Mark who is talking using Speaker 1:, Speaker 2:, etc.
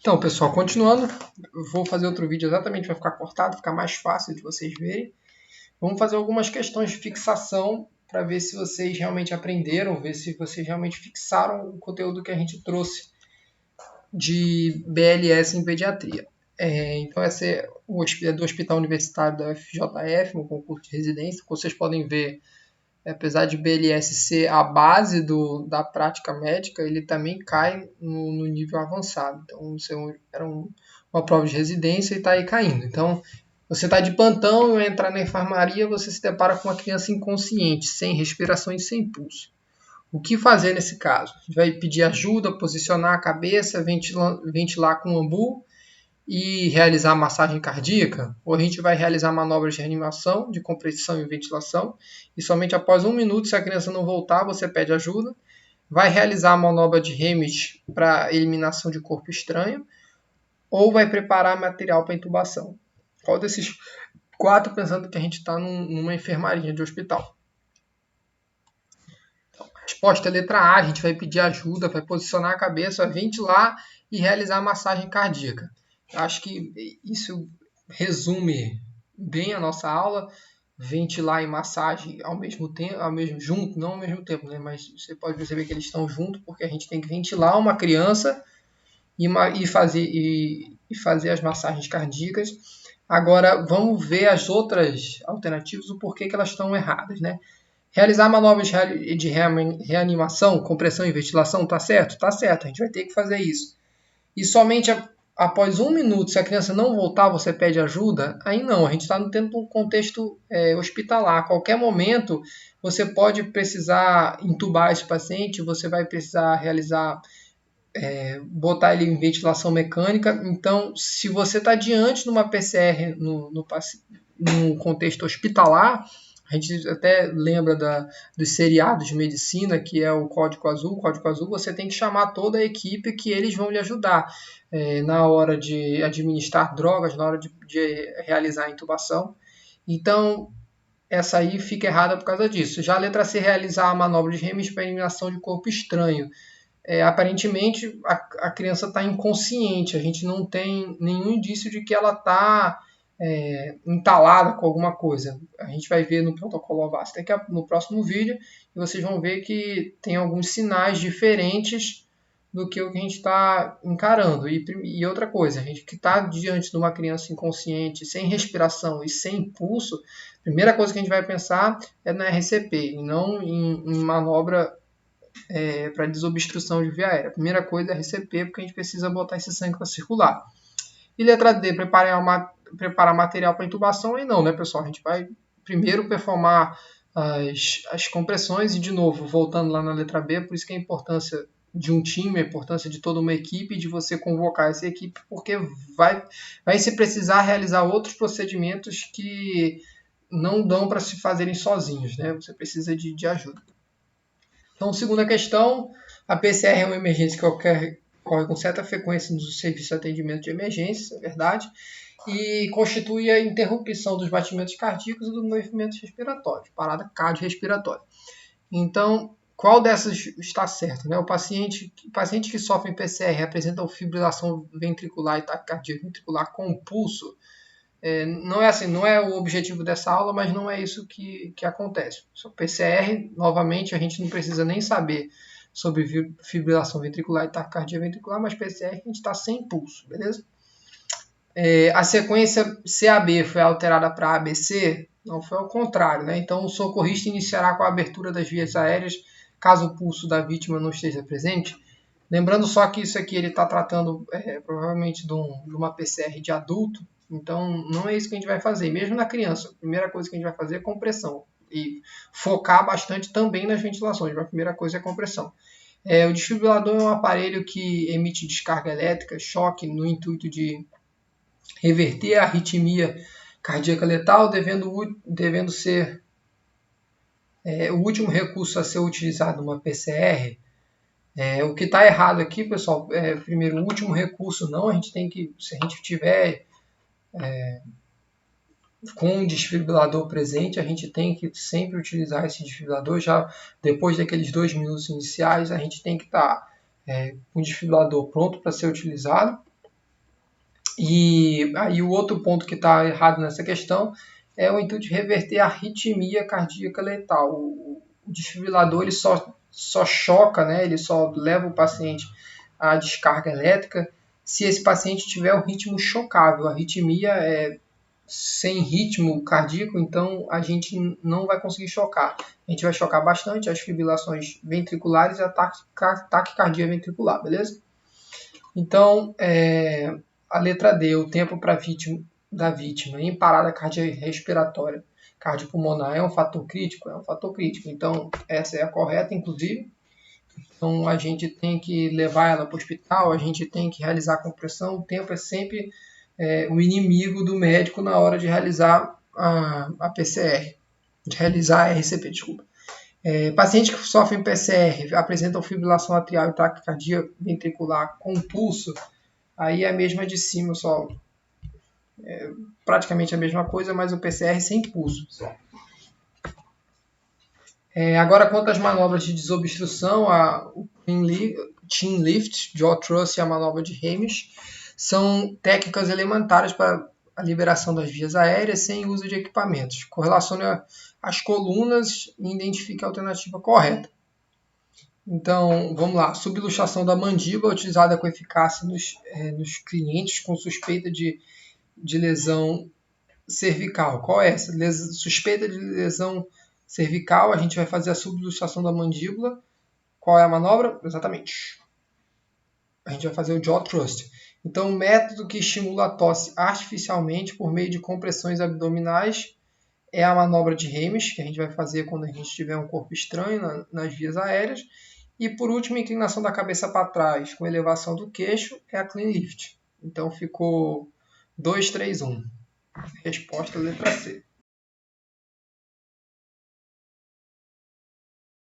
Speaker 1: Então, pessoal, continuando, vou fazer outro vídeo exatamente para ficar cortado, ficar mais fácil de vocês verem. Vamos fazer algumas questões de fixação para ver se vocês realmente aprenderam, ver se vocês realmente fixaram o conteúdo que a gente trouxe de BLS em pediatria. Então, esse é do Hospital Universitário da UFJF, no concurso de residência. Como vocês podem ver, apesar de BLS ser a base da prática médica, ele também cai no nível avançado. Então, era uma prova de residência e está aí caindo. Então, você está de plantão e entrar na enfermaria, você se depara com uma criança inconsciente, sem respiração e sem pulso. O que fazer nesse caso? A gente vai pedir ajuda, posicionar a cabeça, ventilar com o ambu e realizar massagem cardíaca, ou a gente vai realizar manobras de reanimação, de compressão e ventilação, e somente após 1 minuto, se a criança não voltar, você pede ajuda, vai realizar a manobra de REMIT para eliminação de corpo estranho, ou vai preparar material para intubação. Qual desses 4, pensando que a gente está numa enfermaria de hospital? Então, a resposta é letra A, a gente vai pedir ajuda, vai posicionar a cabeça, vai ventilar e realizar a massagem cardíaca. Acho que isso resume bem a nossa aula, ventilar e massagem ao mesmo tempo, junto, não ao mesmo tempo, né? Mas você pode perceber que eles estão juntos porque a gente tem que ventilar uma criança e fazer as massagens cardíacas. Agora vamos ver as outras alternativas, o porquê que elas estão erradas, né? Realizar manobras de reanimação, compressão e ventilação, tá certo? Tá certo, a gente vai ter que fazer isso. E somente após 1 minuto, se a criança não voltar, você pede ajuda? Aí não, a gente está dentro de um contexto hospitalar. A qualquer momento, você pode precisar intubar esse paciente, você vai precisar realizar, botar ele em ventilação mecânica. Então, se você está diante de uma PCR no contexto hospitalar, a gente até lembra dos seriados de medicina, que é o Código Azul. O Código Azul, você tem que chamar toda a equipe que eles vão lhe ajudar na hora de administrar drogas, na hora de realizar a intubação. Então, essa aí fica errada por causa disso. Já a letra C, realizar a manobra de REMIT para eliminação de corpo estranho. Aparentemente, a criança está inconsciente, a gente não tem nenhum indício de que ela está entalada com alguma coisa. A gente vai ver no protocolo Avast no próximo vídeo, e vocês vão ver que tem alguns sinais diferentes do que o que a gente está encarando. E outra coisa, a gente que está diante de uma criança inconsciente, sem respiração e sem pulso, a primeira coisa que a gente vai pensar é na RCP, e não em manobra para desobstrução de via aérea. A primeira coisa é RCP, porque a gente precisa botar esse sangue para circular. E letra D, preparar material para intubação. E não, né, pessoal? A gente vai primeiro performar as compressões e, de novo, voltando lá na letra B, por isso que a importância de um time, a importância de toda uma equipe, de você convocar essa equipe, porque vai se precisar realizar outros procedimentos que não dão para se fazerem sozinhos, né? Você precisa de ajuda. Então, segunda questão, a PCR é uma emergência que ocorre com certa frequência no serviço de atendimento de emergência, é verdade, e constitui a interrupção dos batimentos cardíacos e dos movimentos respiratórios, parada cardiorrespiratória. Então, qual dessas está certo? Né? O paciente que sofre PCR apresenta fibrilação ventricular e taquicardia ventricular com pulso. Não é assim, não é o objetivo dessa aula, mas não é isso que acontece. O PCR, novamente, a gente não precisa nem saber sobre fibrilação ventricular e taquicardia ventricular, mas PCR a gente está sem pulso, beleza? A sequência CAB foi alterada para ABC? Não, foi ao contrário, né? Então o socorrista iniciará com a abertura das vias aéreas caso o pulso da vítima não esteja presente. Lembrando só que isso aqui ele está tratando provavelmente de uma PCR de adulto, então não é isso que a gente vai fazer. Mesmo na criança, a primeira coisa que a gente vai fazer é compressão e focar bastante também nas ventilações, mas a primeira coisa é compressão. O desfibrilador é um aparelho que emite descarga elétrica, choque, no intuito de reverter a arritmia cardíaca letal, devendo ser o último recurso a ser utilizado numa PCR. O que está errado aqui, pessoal, primeiro, o último recurso não, a gente tem que, se a gente tiver com um desfibrilador presente, a gente tem que sempre utilizar esse desfibrilador. Já depois daqueles 2 minutos iniciais, a gente tem que estar com o desfibrilador pronto para ser utilizado. E aí o outro ponto que está errado nessa questão é o intuito de reverter a arritmia cardíaca letal. O desfibrilador ele só choca, né? Ele só leva o paciente à descarga elétrica se esse paciente tiver um ritmo chocável. A arritmia é sem ritmo cardíaco, então a gente não vai conseguir chocar. A gente vai chocar bastante as fibrilações ventriculares e a taquicardia ventricular, beleza? Então, a letra D, o tempo da vítima em parada cardiorrespiratória cardiopulmonar é um fator crítico? É um fator crítico. Então, essa é a correta, inclusive. Então, a gente tem que levar ela para o hospital, a gente tem que realizar a compressão. O tempo é sempre o inimigo do médico na hora de realizar a PCR, de realizar a RCP, desculpa. Pacientes que sofrem PCR apresentam fibrilação atrial e taquicardia ventricular com pulso, aí é a mesma de cima, só praticamente a mesma coisa, mas o PCR sem pulso. Agora, quanto às manobras de desobstrução, o chin lift, jaw thrust e a manobra de Hamish são técnicas elementares para a liberação das vias aéreas sem uso de equipamentos. Correlacione as colunas e identifique a alternativa correta. Então, vamos lá. Subluxação da mandíbula utilizada com eficácia nos clientes com suspeita de lesão cervical. Qual é essa? Suspeita de lesão cervical, a gente vai fazer a subluxação da mandíbula. Qual é a manobra? Exatamente. A gente vai fazer o jaw thrust. Então, o método que estimula a tosse artificialmente por meio de compressões abdominais é a manobra de Hamish, que a gente vai fazer quando a gente tiver um corpo estranho nas vias aéreas. E, por último, a inclinação da cabeça para trás com elevação do queixo é a clean lift. Então, ficou 2, 3, 1. Resposta letra C.